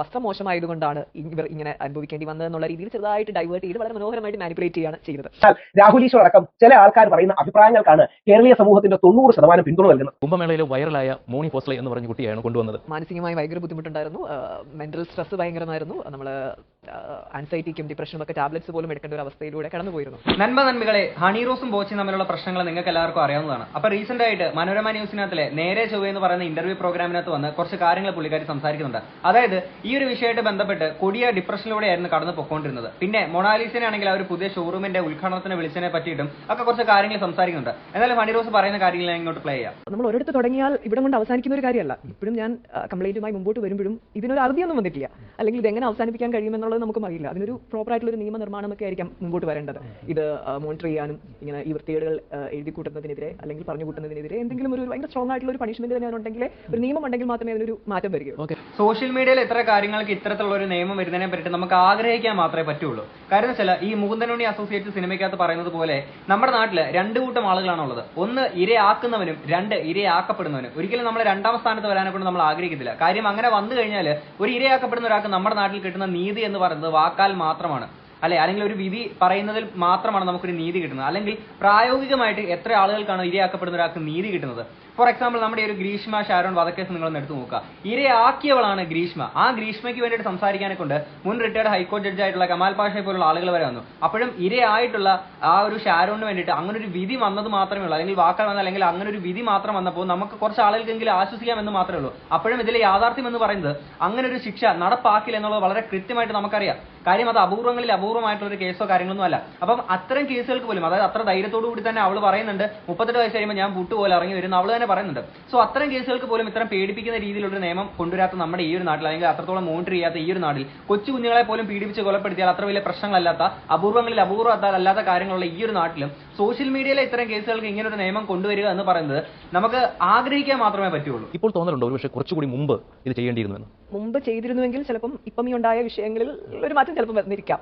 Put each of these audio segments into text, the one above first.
വസ്ത്രം മോശമായതുകൊണ്ടാണ് ഇവർ ഇങ്ങനെ അനുഭവിക്കേണ്ടി വന്നതെന്നുള്ള രീതിയിൽ ചെറുതായിട്ട് ഡൈവേർട്ട് ചെയ്ത് വളരെ മനോഹരമായിട്ട് മാനിപ്പുലേറ്റ് ചെയ്യാണ് ചെയ്യുന്നത്. രാഹുൽ ഈശ്വർ അടക്കം ചില ആൾക്കാർ പറയുന്ന അഭിപ്രായങ്ങൾക്കാണ് കേരളീയ സമൂഹത്തിന്റെ 90% പിന്തുണ നൽകുന്നത്. കുംഭമേളയിലെ വൈറലായ മോണി പോസ്ലെ എന്ന് പറഞ്ഞ കുട്ടിയാണ് കൊണ്ടുവന്നത്. മാനസികമായി ഭയങ്കര ബുദ്ധിമുട്ടുണ്ടായിരുന്നു, മെന്റൽ സ്ട്രെസ് ഭയങ്കരമായിരുന്നു, നമ്മൾ ആൻസൈറ്റിക്കും ഡിപ്രഷനും ഒക്കെ ടാബ്ലറ്റ്സ് പോലും എടുക്കേണ്ട ഒരു അവസ്ഥയിലൂടെ കടന്നുപോയിരുന്നു. നന്മകളെ ഹണിറോസും ബോച്ചും തമ്മിലുള്ള പ്രശ്നങ്ങൾ നിങ്ങൾക്ക് എല്ലാവർക്കും അറിയാവുന്നതാണ്. അപ്പൊ റീസെന്റ് ആയിട്ട് മനോരമ ന്യൂസിനകത്തിലെ നേരെ ചൊവ്വ എന്ന് പറയുന്ന ഇന്റർവ്യൂ പ്രോഗ്രാമിനകത്ത് വന്ന് കുറച്ച് കാര്യങ്ങൾ പുള്ളിക്കാരി സംസാരിക്കുന്നുണ്ട്. അതായത് ഈ ഒരു വിഷയമായിട്ട് ബന്ധപ്പെട്ട് കൊടിയ ഡിപ്രഷനിലൂടെയായിരുന്നു കടന്നു പൊക്കോണ്ടിരുന്നത്. പിന്നെ മൊണാലിസിനെ ആണെങ്കിൽ ആ ഒരു പുതിയ ഷോറൂമിന്റെ ഉദ്ഘാടനത്തിന് വിളിച്ചതിനെ പറ്റിയിട്ടും ഒക്കെ കുറച്ച് കാര്യങ്ങൾ സംസാരിക്കുന്നുണ്ട്. എന്നാലും ഹണിറോസ് പറയുന്ന കാര്യങ്ങൾ ഞാൻ ഇങ്ങോട്ട് പ്ലേ ചെയ്യാം. നമ്മൾ ഒരിടത്ത് തുടങ്ങിയാൽ ഇവിടെ കൊണ്ട് അവസാനിക്കുന്ന ഒരു കാര്യമല്ല. ഇപ്പോഴും ഞാൻ കംപ്ലൈന്റുമായി മുമ്പോട്ട് വരുമ്പോഴും ഇതിനൊരു അറുതിയൊന്നും വന്നിട്ടില്ല, അല്ലെങ്കിൽ ഇത് എങ്ങനെ അവസാനിപ്പിക്കാൻ കഴിയുമെന്നുള്ളത് നമുക്കും അറിയില്ല. അതിനൊരു പ്രോപ്പർ ആയിട്ടുള്ള ഒരു നിയമനിർമ്മാണമൊക്കെ ആയിരിക്കാം മുമ്പോട്ട് വരേണ്ടത്. ഇത് മോണിറ്റർ ചെയ്യാനും ഇങ്ങനെ ഈ വൃത്തികേടുകൾ എഴുതി കൂട്ടുന്നതിനെതിരെ അല്ലെങ്കിൽ പറഞ്ഞു കൂട്ടുന്നതിനെതിരെ എന്തെങ്കിലും ഒരു ഭയങ്കര സ്ട്രോങ് ആയിട്ടുള്ള ഒരു പണിഷ്മെന്റ് തന്നെ ഉണ്ടെങ്കിൽ, ഒരു നിയമം ഉണ്ടെങ്കിൽ മാത്രമേ അതിനൊരു മാറ്റം വരികയുള്ളൂ. സോഷ്യൽ മീഡിയയിൽ എത്ര കാര്യങ്ങൾക്ക് ഇത്തരത്തിലുള്ള ഒരു നിയമം വരുന്നതിനെ പറ്റി നമുക്ക് ആഗ്രഹിക്കാൻ മാത്രമേ പറ്റുള്ളൂ. കാരണം വെച്ചാൽ ഈ മുകുന്ദനുണ്ണി അസോസിയേറ്റ്സ് സിനിമയ്ക്കകത്ത് പറയുന്നത് പോലെ നമ്മുടെ നാട്ടിൽ രണ്ട് കൂട്ടം ആളുകളാണുള്ളത്. ഒന്ന് ഇരയാക്കുന്നവനും, രണ്ട് ഇരയാക്കപ്പെടുന്നവനും. ഒരിക്കലും നമ്മൾ രണ്ടാം സ്ഥാനത്ത് വരാനെ കൊണ്ട് നമ്മൾ ആഗ്രഹിക്കത്തില്ല. കാര്യം അങ്ങനെ വന്നു കഴിഞ്ഞാൽ ഒരു ഇരയാക്കപ്പെടുന്ന ഒരാൾക്ക് നമ്മുടെ നാട്ടിൽ കിട്ടുന്ന നീതി എന്ന് പറയുന്നത് വാക്കാൽ മാത്രമാണ്, അല്ലെങ്കിൽ ഒരു വിധി പറയുന്നതിൽ മാത്രമാണ് നമുക്കൊരു നീതി കിട്ടുന്നത്. അല്ലെങ്കിൽ പ്രായോഗികമായിട്ട് എത്ര ആളുകൾക്കാണ് ഇരയാക്കപ്പെടുന്ന ഒരാൾക്ക് നീതി കിട്ടുന്നത്? ഫോർ എക്സാമ്പിൾ, നമ്മുടെ ഒരു ഗ്രീഷ്മ ഷാരോൺ വധക്കേസ് നിങ്ങളൊന്ന് എടുത്തു നോക്കുക. ഇരയാക്കിയവളാണ് ഗ്രീഷ്മ. ആ ഗ്രീഷ്മയ്ക്ക് വേണ്ടിയിട്ട് സംസാരിക്കാനെ കൊണ്ട് മുൻ റിട്ടയർഡ് ഹൈക്കോടതി ജഡ്ജ് ആയിട്ടുള്ള കമാൽ പാഷയെ പോലുള്ള ആളുകൾ വരെ വന്നു. അപ്പോഴും ഇരയായിട്ടുള്ള ആ ഒരു ഷാരോണിന് വേണ്ടിയിട്ട് അങ്ങനെ ഒരു വിധി വന്നത് മാത്രമേ ഉള്ളൂ, അല്ലെങ്കിൽ വാക്കാൽ വന്ന അല്ലെങ്കിൽ അങ്ങനെ ഒരു വിധി മാത്രം വന്നപ്പോൾ നമുക്ക് കുറച്ച് ആളുകൾക്കെങ്കിലും ആശ്വസിക്കാമെന്ന് മാത്രമേ ഉള്ളൂ. അപ്പോഴും ഇതിലെ യാഥാർത്ഥ്യം എന്ന് പറയുന്നത് അങ്ങനെ ഒരു ശിക്ഷ നടപ്പാക്കില്ല എന്നുള്ളത് വളരെ കൃത്യമായിട്ട് നമുക്കറിയാം. കാര്യം അത് അപൂർവങ്ങളിൽ അപൂർവമായിട്ടുള്ള ഒരു കേസോ കാര്യങ്ങളൊന്നും അല്ല. അപ്പം അത്തരം കേസുകൾക്ക് പോലും, അതായത് അത്ര ധൈര്യത്തോടു കൂടി തന്നെ അവൾ പറയുന്നുണ്ട് 38 വയസ്സ് കഴിയുമ്പോൾ ഞാൻ പുട്ടുപോലെ ഇറങ്ങി വരുന്ന അവൾ തന്നെ പറയുന്നുണ്ട്. സോ അത്തരം കേസുകൾക്ക് പോലും ഇത്തരം പേടിപ്പിക്കുന്ന രീതിയിലുള്ള നിയമം കൊണ്ടുവരാത്ത നമ്മുടെ ഈ ഒരു നാട്ടിൽ, അല്ലെങ്കിൽ അത്രത്തോളം മോണിറ്റർ ചെയ്യാത്ത ഈ ഒരു നാട്ടിൽ, കൊച്ചു കുഞ്ഞുങ്ങളെ പോലും പീഡിപ്പിച്ച് കൊലപ്പെടുത്തിയാൽ അത്ര വലിയ പ്രശ്നങ്ങളല്ലാത്ത, അപൂർവങ്ങളിൽ അപൂർവമല്ലാത്ത കാര്യങ്ങളുള്ള ഈ ഒരു നാട്ടിലും സോഷ്യൽ മീഡിയയിലെ ഇത്തരം കേസുകൾക്ക് ഇങ്ങനെ ഒരു നിയമം കൊണ്ടുവരിക എന്ന് പറയുന്നത് നമുക്ക് ആഗ്രഹിക്കാൻ മാത്രമേ പറ്റുള്ളൂ. ഇപ്പോൾ തോന്നലുണ്ടോ ഒരു പക്ഷേ കുറച്ചുകൂടി മുമ്പ് ഇത് ചെയ്യേണ്ടിയിരുന്നു? മുമ്പ് ചെയ്തിരുന്നുവെങ്കിൽ ചിലപ്പം ഇപ്പം ഈ ഉണ്ടായ വിഷയങ്ങളിൽ ഒരു മാറ്റം ചിലപ്പോൾ വന്നിരിക്കാം.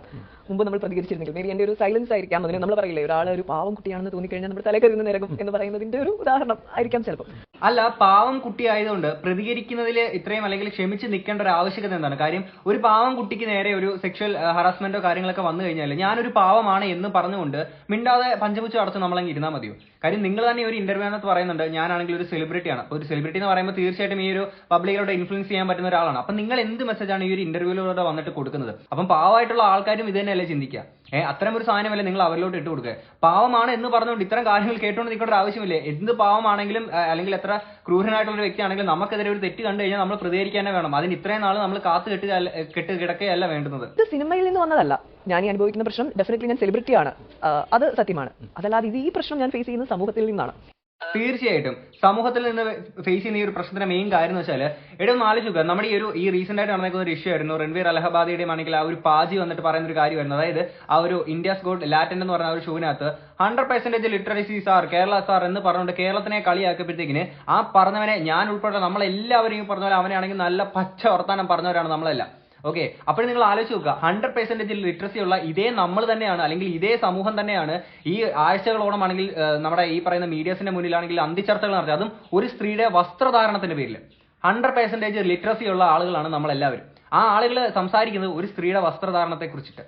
മുമ്പ് നമ്മൾ പ്രതികരിച്ചിരുന്നെങ്കിൽ മേ ബി എൻ്റെ ഒരു സൈലൻസ് ആയിരിക്കാം. അതിന് നമ്മൾ പറയില്ലേ, ഒരാൾ ഒരു പാവം കുട്ടിയാണെന്ന് തോന്നിക്കഴിഞ്ഞാൽ നമ്മൾ തലകരുന്ന് നിരകും എന്ന് പറയുന്നതിന്റെ ഒരു ഉദാഹരണം ആയിരിക്കാം ചിലപ്പോൾ. അല്ല, പാവം കുട്ടി ആയതുകൊണ്ട് പ്രതികരിക്കുന്നതിൽ ഇത്രയും അല്ലെങ്കിൽ ക്ഷമിച്ച് നിൽക്കേണ്ട ഒരു ആവശ്യകത എന്താണ്? കാര്യം ഒരു പാവം കുട്ടിക്ക് നേരെ ഒരു സെക്ഷൽ ഹറാസ്മെന്റോ കാര്യങ്ങളൊക്കെ വന്നു കഴിഞ്ഞാൽ ഞാനൊരു പാവമാണ് എന്ന് പറഞ്ഞുകൊണ്ട് മിണ്ടാതെ പഞ്ചമുച്ച അടച്ച് നമ്മളങ്ങ് ഇരുന്നാൽ മതിയോ? കാര്യം നിങ്ങൾ തന്നെ ഒരു ഇന്റർവ്യൂവിനകത്ത് പറയുന്നുണ്ട് ഞാനാണെങ്കിൽ ഒരു സെലിബ്രിറ്റിയാണ്. ഒരു സെലിബ്രിറ്റി എന്ന് പറയുമ്പോൾ തീർച്ചയായിട്ടും ഈ ഒരു പബ്ലിക്കിലൂടെ ഇൻഫ്ലുവൻസ് ചെയ്യാൻ പറ്റുന്ന ഒരാളാണ്. അപ്പം നിങ്ങൾ എന്ത് മെസ്സേജാണ് ഈ ഒരു ഇന്റർവ്യൂവിലൂടെ വന്നിട്ട് കൊടുക്കുന്നത്? അപ്പം പാവമായിട്ടുള്ള ആൾക്കാരും ഇത് തന്നെയല്ലേ ചിന്തിക്കുക? അത്തരം ഒരു സാധനമല്ലേ നിങ്ങൾ അവരിലോട്ട് ഇട്ട് കൊടുക്കുക? പാവമാണ് എന്ന് പറഞ്ഞുകൊണ്ട് ഇത്തരം കാര്യങ്ങൾ കേട്ടുകൊണ്ട് നിൽക്കേണ്ട ഒരു ആവശ്യമില്ലേ? എന്ത് പാവമാണെങ്കിലും അല്ലെങ്കിൽ എത്ര ക്രൂരനായിട്ടുള്ള ഒരു വ്യക്തിയാണെങ്കിലും നമുക്കെതിരെ ഒരു തെറ്റ് കണ്ടു കഴിഞ്ഞാൽ നമ്മൾ പ്രതികരിക്കാനേ വേണം. അതിന് ഇത്രയും നാൾ നമ്മൾ കെട്ട് കിടക്കുകയല്ല വേണ്ടുന്നത്. ഇത് സിനിമയിൽ നിന്ന് വന്നതല്ല. ഞാൻ ഈ അനുഭവിക്കുന്ന പ്രശ്നം ഡെഫിനറ്റ്ലി ഞാൻ സെലിബ്രിറ്റിയാണ്, അത് സത്യമാണ്. അതല്ലാതെ ഈ പ്രശ്നം ഞാൻ ഫേസ് ചെയ്യുന്നത് സമൂഹത്തിൽ നിന്നാണ്. തീർച്ചയായിട്ടും സമൂഹത്തിൽ നിന്ന് ഫേസ് ചെയ്യുന്ന ഈ ഒരു പ്രശ്നത്തിന്റെ മെയിൻ കാര്യം എന്ന് വെച്ചാൽ, ഇടം ആലോചിക്കുക, നമ്മുടെ ഈ റീസെന്റ് ആയിട്ട് നടക്കുന്ന ഒരു ഇഷ്യൂ ആയിരുന്നു രൺവീർ അലഹബാദിയുടെയും ആണെങ്കിൽ ആ ഒരു പാജി വന്നിട്ട് പറയുന്ന ഒരു കാര്യമായിരുന്നു. അതായത് ആ ഒരു ഇന്ത്യാസ് ഗോഡ് ലാറ്റന്റ് എന്ന് പറഞ്ഞ ഒരു ഷോവിനകത്ത് 100% ലിറ്ററസി സാർ, കേരള സാർ എന്ന് പറഞ്ഞുകൊണ്ട് കേരളത്തിനെ കളിയാക്കിയപ്പോഴത്തേക്കിന് ആ പറഞ്ഞവനെ ഞാൻ ഉൾപ്പെടെ നമ്മളെല്ലാവരും പറഞ്ഞ പോലെ അവനാണെങ്കിൽ നല്ല പച്ച വർത്താനം പറഞ്ഞവരാണ് നമ്മളെല്ലാം. ഓക്കെ, അപ്പോൾ നിങ്ങൾ ആലോചിച്ച് നോക്കുക, 100% ലിറ്ററസി ഉള്ള ഇതേ നമ്മൾ തന്നെയാണ്, അല്ലെങ്കിൽ ഇതേ സമൂഹം തന്നെയാണ് ഈ ആഴ്ചകളോളം ആണെങ്കിൽ നമ്മുടെ ഈ പറയുന്ന മീഡിയസിന്റെ മുന്നിലാണെങ്കിൽ അന്തിച്ചർച്ചകൾ നടത്തി, അതും ഒരു സ്ത്രീയുടെ വസ്ത്രധാരണത്തിന്റെ പേരിൽ. 100% ലിറ്ററസി ഉള്ള ആളുകളാണ് നമ്മളെല്ലാവരും. ആ ആളുകൾ സംസാരിക്കുന്നത് ഒരു സ്ത്രീയുടെ വസ്ത്രധാരണത്തെ കുറിച്ചിട്ട്.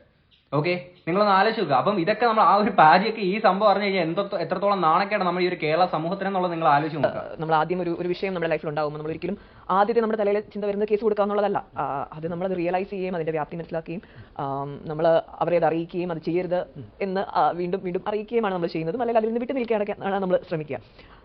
ഓക്കെ, നിങ്ങളൊന്ന് ആലോചിക്കുക. അപ്പം ഇതൊക്കെ നമ്മൾ ആ ഒരു പാജിയൊക്കെ ഈ സംഭവം അറിഞ്ഞു കഴിഞ്ഞാൽ എത്രത്തോളം നാണക്കേടാണ് നമ്മൾ ഈ ഒരു കേരള സമൂഹത്തിനെന്നുള്ളത് നിങ്ങൾ ആലോചിച്ച് നോക്കുക. നമ്മൾ ആദ്യം ഒരു വിഷയം നമ്മുടെ ലൈഫിൽ ഉണ്ടാകുമ്പോൾ നമ്മൾ ഒരിക്കലും ആദ്യത്തെ നമ്മുടെ തലയിൽ ചിന്ത വരുന്ന കേസ് കൊടുക്കുക എന്നുള്ളതല്ല. അത് നമ്മളത് റിയലൈസ് ചെയ്യുകയും അതിന്റെ വ്യാപ്തി മനസ്സിലാക്കുകയും നമ്മൾ അവരെ അത് അറിയിക്കുകയും അത് ചെയ്യരുത് എന്ന് വീണ്ടും വീണ്ടും അറിയിക്കുകയുമാണ് നമ്മൾ ചെയ്യുന്നതും, അല്ലെങ്കിൽ അതിൽ നിന്ന് വിട്ടു നിൽക്കാനൊക്കെയാണ് നമ്മൾ ശ്രമിക്കുക.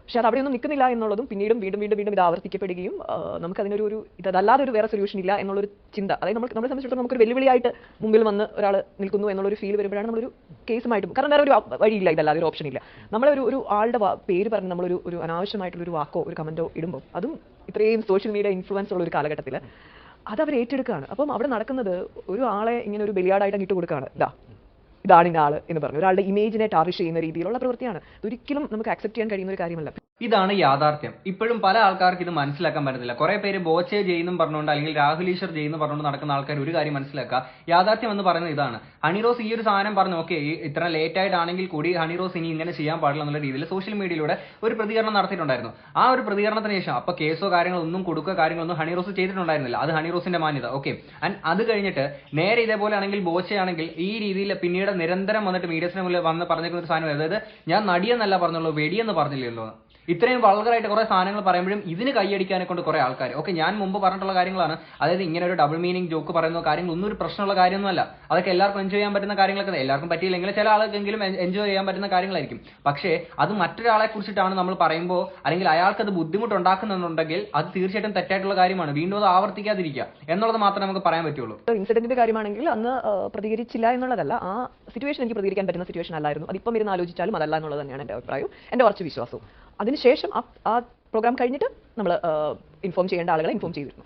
പക്ഷെ അത് അവിടെയൊന്നും നിൽക്കുന്നില്ല എന്നുള്ളതും പിന്നീടും വീണ്ടും വീണ്ടും വീണ്ടും ഇത് ആവർത്തിക്കപ്പെടുകയും നമുക്കതിനൊരു ഇതല്ലാതെ ഒരു വേറെ സൊല്യൂഷൻ ഇല്ല എന്നുള്ളൊരു ചിന്ത, അതായത് നമ്മളെ സംബന്ധിച്ചിടത്തോളം നമുക്കൊരു വെല്ലുവിളിയായിട്ട് മുമ്പിൽ വന്ന് ഒരാൾ നിൽക്കുന്നു എന്നുള്ളൊരു ഫീൽ വരുമ്പോഴാണ് നമ്മളൊരു കേസുമായിട്ടും, കാരണം വേറെ ഒരു വഴിയില്ല, ഇതല്ലാതെ ഒരു ഓപ്ഷൻ ഇല്ല. നമ്മളൊരു ആളുടെ പേര് പറഞ്ഞ് നമ്മളൊരു അനാവശ്യമായിട്ടുള്ളൊരു വാക്കോ ഒരു കമന്റോ ഇടുമ്പോൾ, അതും ഇത്രയും സോഷ്യൽ മീഡിയ ഇൻഫ്ലുവൻസ് ഉള്ള ഒരു കാലഘട്ടത്തിൽ അത് അവർ ഏറ്റെടുക്കുകയാണ്. അപ്പം അവിടെ നടക്കുന്നത് ഒരു ആളെ ഇങ്ങനെ ഒരു ബലിയാടായിട്ട് ഇട്ട് കൊടുക്കുകയാണ്. ഇതാണ് ഇന്ന ആള് എന്ന് പറഞ്ഞു ഒരാളുടെ ഇമേജിനെ ടാർണിഷ് ചെയ്യുന്ന രീതിയിലുള്ള പ്രവൃത്തിയാണ്. ഒരിക്കലും നമുക്ക് ആക്സെപ്റ്റ് ചെയ്യാൻ കഴിയുന്ന ഒരു കാര്യമല്ല. ഇതാണ് യാഥാർത്ഥ്യം. ഇപ്പോഴും പല ആൾക്കാർക്ക് ഇത് മനസ്സിലാക്കാൻ പറ്റുന്നില്ല. കുറെ പേര് ബോച്ചെ ജെയ്ന്നും പറഞ്ഞുകൊണ്ട് അല്ലെങ്കിൽ രാഹുൽ ഈശ്വർ ജെയ്ന്ന് പറഞ്ഞുകൊണ്ട് നടക്കുന്ന ആൾക്കാർ ഒരു കാര്യം മനസ്സിലാക്കുക, യാഥാർത്ഥ്യം എന്ന് പറയുന്നത് ഇതാണ്. ഹണിറോസ് ഈ ഒരു സാധനം പറഞ്ഞു, ഓക്കെ ഇത്ര ലേറ്റ് ആയിട്ടാണെങ്കിൽ കൂടി ഹണിറോസ് ഇനി ഇങ്ങനെ ചെയ്യാൻ പാടില്ല എന്നുള്ള രീതിയിൽ സോഷ്യൽ മീഡിയയിലൂടെ ഒരു പ്രതികരണം നടത്തിയിട്ടുണ്ടായിരുന്നു. ആ ഒരു പ്രതികരണത്തിന് ശേഷം അപ്പൊ കേസോ കാര്യങ്ങളൊന്നും കൊടുക്കുക കാര്യങ്ങളൊന്നും ഹണിറോസ് ചെയ്തിട്ടുണ്ടായിരുന്നില്ല. അത് ഹണിറോസിന്റെ മാന്യത. ഓക്കെ, ആൻഡ് അത് കഴിഞ്ഞിട്ട് നേരെ ഇതേപോലെ ആണെങ്കിൽ ബോച്ചെ ആണെങ്കിൽ ഈ രീതിയിൽ പിന്നീട് നിരന്തരം വന്നിട്ട് മീഡിയസിന് മുന്നിൽ വന്ന് പറഞ്ഞിരിക്കുന്ന ഒരു സാധനം, അതായത് ഞാൻ നടിയെന്നല്ല പറഞ്ഞുള്ളൂ വെടിയെന്ന് പറഞ്ഞില്ലല്ലോ. ഇത്രയും വൾഗറായിട്ട് കുറെ സാധനങ്ങൾ പറയുമ്പോഴും ഇതിന് കൈയടിക്കാനെ കൊണ്ട് കുറെ ആൾക്കാർ, ഓക്കെ ഞാൻ മുമ്പ് പറഞ്ഞിട്ടുള്ള കാര്യങ്ങളാണ്, അതായത് ഇങ്ങനെ ഒരു ഡബിൾ മീനിങ് ജോക്ക് പറയുന്ന കാര്യങ്ങളൊന്നും ഒരു പ്രശ്നമുള്ള കാര്യമൊന്നുമല്ല. അതൊക്കെ എല്ലാവർക്കും എൻജോയ് ചെയ്യാൻ പറ്റുന്ന കാര്യങ്ങളൊക്കെ, എല്ലാവർക്കും പറ്റിയില്ലെങ്കിൽ ചില ആൾക്കെങ്കിലും എൻജോയ് ചെയ്യാൻ പറ്റുന്ന കാര്യങ്ങളായിരിക്കും. പക്ഷേ അത് മറ്റൊരാളെ കുറിച്ചിട്ടാണ് നമ്മൾ പറയുമ്പോൾ അല്ലെങ്കിൽ അയാൾക്ക് അത് ബുദ്ധിമുട്ടുണ്ടാക്കുന്നുണ്ടെങ്കിൽ അത് തീർച്ചയായിട്ടും തെറ്റായിട്ടുള്ള കാര്യമാണ്. വീണ്ടും അത് ആവർത്തിക്കാതിരിക്കുക എന്നുള്ളത് മാത്രമേ നമുക്ക് പറയാൻ പറ്റുള്ളൂ. ഇൻസിഡന്റിന്റെ കാര്യമാണെങ്കിൽ അന്ന് പ്രതികരിച്ചില്ല എന്നുള്ളതല്ല, ആ സിറ്റുവേഷൻ എനിക്ക് പ്രതികരിക്കാൻ പറ്റുന്ന സിറ്റുവേഷൻ അല്ലായിരുന്നു. അതിപ്പം ഇരുന്ന് ആലോചിച്ചാലും അതല്ല എന്നുള്ളത് തന്നെയാണ് എൻ്റെ അഭിപ്രായവും എൻ്റെ കുറച്ച് വിശ്വാസവും. അതിനുശേഷം ആ പ്രോഗ്രാം കഴിഞ്ഞിട്ട് നമ്മൾ ഇൻഫോം ചെയ്യേണ്ട ആളുകളെ ഇൻഫോം ചെയ്തിരുന്നു.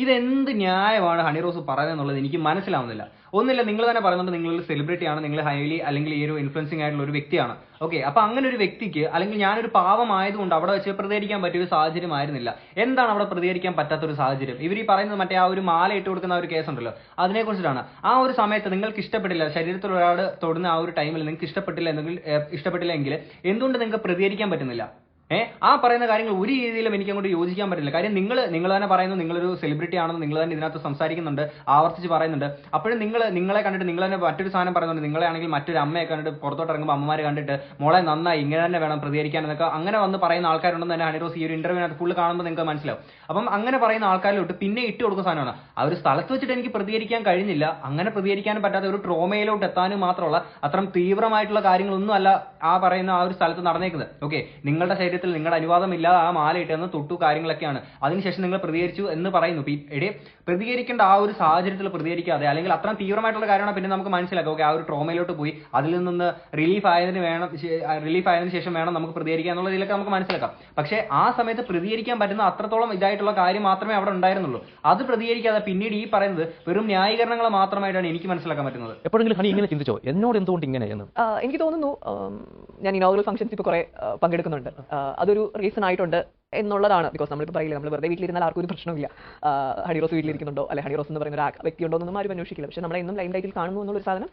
ഇതെന്ത് ന്യായമാണ് ഹണിറോസ് പറയുന്നത് എനിക്ക് മനസ്സിലാവുന്നില്ല. ഒന്നില്ല, നിങ്ങൾ തന്നെ പറയുന്നുണ്ട് നിങ്ങളൊരു സെലിബ്രിറ്റി ആണ്, നിങ്ങൾ ഹൈലി അല്ലെങ്കിൽ ഈ ഒരു ഇൻഫ്ലുവൻസിംഗ് ആയിട്ടുള്ള ഒരു വ്യക്തിയാണ്. ഓക്കെ, അപ്പൊ അങ്ങനെ ഒരു വ്യക്തിക്ക് അല്ലെങ്കിൽ ഞാനൊരു പാവമായതുകൊണ്ട് അവിടെ വെച്ച് പ്രതികരിക്കാൻ പറ്റിയ ഒരു സാഹചര്യം ആയിരുന്നില്ല. എന്താണ് അവിടെ പ്രതികരിക്കാൻ പറ്റാത്ത ഒരു സാഹചര്യം? ഇവർ ഈ പറയുന്നത് മറ്റേ ആ ഒരു മാല ഇട്ട് കൊടുക്കുന്ന ഒരു കേസ് ഉണ്ടല്ലോ, അതിനെ കുറിച്ചിട്ടാണ്. ആ ഒരു സമയത്ത് നിങ്ങൾക്ക് ഇഷ്ടപ്പെട്ടില്ല, ശരീരത്തിൽ ഒരാൾ തൊടുന്ന ആ ഒരു ടൈമിൽ നിങ്ങൾക്ക് ഇഷ്ടപ്പെട്ടില്ലെങ്കിൽ എന്തുകൊണ്ട് നിങ്ങൾക്ക് പ്രതികരിക്കാൻ പറ്റുന്നില്ല? ആ പറയുന്ന കാര്യങ്ങൾ ഒരു രീതിയിലും എനിക്ക് അങ്ങോട്ട് യോജിക്കാൻ പറ്റില്ല. കാര്യം നിങ്ങൾ തന്നെ പറയുന്നു നിങ്ങളൊരു സെലിബ്രിറ്റി ആണെന്ന് നിങ്ങൾ തന്നെ ഇതിനകത്ത് സംസാരിക്കുന്നുണ്ട്, ആവർത്തിച്ച് പറയുന്നുണ്ട്. അപ്പോഴും നിങ്ങളെ കണ്ടിട്ട് നിങ്ങൾ തന്നെ മറ്റൊരു സാധനം പറയുന്നുണ്ട്. നിങ്ങളെ ആണെങ്കിൽ മറ്റൊരു അമ്മയെ കണ്ടിട്ട് പുറത്തോട്ട് ഇറങ്ങുമ്പോൾ അമ്മമാരെ കണ്ടിട്ട് മോളെ നന്നായി ഇങ്ങനെ തന്നെ വേണം പ്രതികരിക്കാൻ എന്നൊക്കെ അങ്ങനെ വന്ന് പറയുന്ന ആൾക്കാരുണ്ടെന്ന് തന്നെ ഹണിറോസ് ഈ ഒരു ഇന്റർവ്യൂവിനകത്ത് ഫുള്ള് കാണുമ്പോൾ നിങ്ങൾക്ക് മനസ്സിലാവും. അപ്പം അങ്ങനെ പറയുന്ന ആൾക്കാരിലോട്ട് പിന്നെ ഇട്ട് കൊടുക്കുന്ന സാധനമാണ് ആ ഒരു സ്ഥലത്ത് വെച്ചിട്ട് എനിക്ക് പ്രതികരിക്കാൻ കഴിഞ്ഞില്ല, അങ്ങനെ പ്രതികരിക്കാനും പറ്റാത്ത ഒരു ട്രോമയിലോട്ട് എത്താനും മാത്രമുള്ള അത്രയും തീവ്രമായിട്ടുള്ള കാര്യങ്ങളൊന്നും അല്ല ആ പറയുന്ന ആ ഒരു സ്ഥലത്ത് നടന്നേക്കുന്നത്. ഓക്കെ, നിങ്ങളുടെ നിങ്ങളുടെ അനുവാദം ഇല്ലാതെ ആ മാല ഇട്ടെന്ന് തൊട്ടു കാര്യങ്ങളൊക്കെയാണ്. അതിനുശേഷം നിങ്ങൾ പ്രതികരിച്ചു എന്ന് പറയുന്നു. പ്രതികരിക്കേണ്ട ആ ഒരു സാഹചര്യത്തിൽ പ്രതികരിക്കാതെ അല്ലെങ്കിൽ അത്രയും തീവ്രമായിട്ടുള്ള കാര്യമാണ് പിന്നെ നമുക്ക് മനസ്സിലാക്കാം. ഓക്കെ, ആ ഒരു ട്രോമയിലോട്ട് പോയി അതിൽ നിന്ന് റിലീഫ് ആയതിനു ശേഷം വേണം നമുക്ക് പ്രതികരിക്കുക എന്നുള്ള രീതിയിലൊക്കെ നമുക്ക് മനസ്സിലാക്കാം. പക്ഷേ ആ സമയത്ത് പ്രതികരിക്കാൻ പറ്റുന്ന അത്രത്തോളം ഇതായിട്ടുള്ള കാര്യം മാത്രമേ അവിടെ ഉണ്ടായിരുന്നുള്ളൂ. അത് പ്രതികരിക്കാതെ പിന്നീട് ഈ പറയുന്നത് വെറും ന്യായീകരണങ്ങൾ മാത്രമായിട്ടാണ് എനിക്ക് മനസ്സിലാക്കാൻ പറ്റുന്നത്. എപ്പോഴെങ്കിലും ഹണി ഇങ്ങനെ ചിന്തിച്ചോ എന്നോട് എന്തുകൊണ്ട് ഇങ്ങനെ എന്ന്? എനിക്ക് തോന്നുന്നു ഞാൻ ഇനോഗ്രൽ ഫംഗ്ഷൻസ് ഇപ്പോൾ കുറെ പങ്കെടുക്കുന്നുണ്ട്, അതൊരു റീസൺ ആയിട്ടുണ്ട് എന്നുള്ളതാണ്. ബിക്കോസ് നമ്മളിപ്പോൾ പറയില്ല, നമ്മൾ വെറുതെ വീട്ടിലിരുന്നാൽ ആർക്കും ഒരു പ്രശ്നമില്ല. ഹണിറോസ് വീട്ടിലിരിക്കുന്നുണ്ടോ അല്ലെ ഹണിറോസ് എന്ന് പറയുന്ന ഒരു വ്യക്തി ഉണ്ടോ എന്നൊന്നും ആരും അന്വേഷിക്കില്ല. പക്ഷെ നമ്മളെ എന്നും ലൈം ലൈറ്റിൽ കാണുന്നു എന്നുള്ളൊരു സാധനം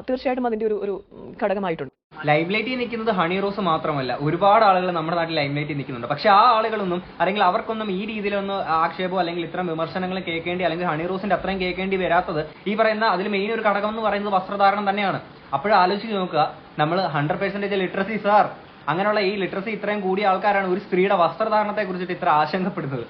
തീർച്ചയായിട്ടും അതിന്റെ ഒരു ഘടകമായിട്ടുണ്ട്. ലൈം ലൈറ്റിൽ നിൽക്കുന്നത് ഹണിറോസ് മാത്രമല്ല, ഒരുപാട് ആളുകൾ നമ്മുടെ നാട്ടിൽ ലൈം ലൈറ്റിൽ നിൽക്കുന്നുണ്ട്. പക്ഷെ ആ ആളുകളൊന്നും അല്ലെങ്കിൽ അവർക്കൊന്നും ഈ രീതിയിലൊന്നും ആക്ഷേപമോ അല്ലെങ്കിൽ ഇത്തരം വിമർശനങ്ങൾ കേൾക്കേണ്ടി അല്ലെങ്കിൽ ഹണിറോസിന്റെ അത്രയും കേൾക്കേണ്ടി വരാത്തത് ഈ പറയുന്ന അതിൽ മെയിൻ ഒരു ഘടകം എന്ന് പറയുന്നത് വസ്ത്രധാരണം തന്നെയാണ്. അപ്പോഴും ആലോചിച്ച് നോക്കുക, നമ്മൾ 100% ലിറ്ററസി സാർ അങ്ങനെയുള്ള ഈ ലിറ്ററസി ഇത്രയും കൂടിയ ആൾക്കാരാണ് ഒരു സ്ത്രീയുടെ വസ്ത്രധാരണത്തെ കുറിച്ചിട്ട് ഇത്ര ആശങ്കപ്പെടുന്നത്.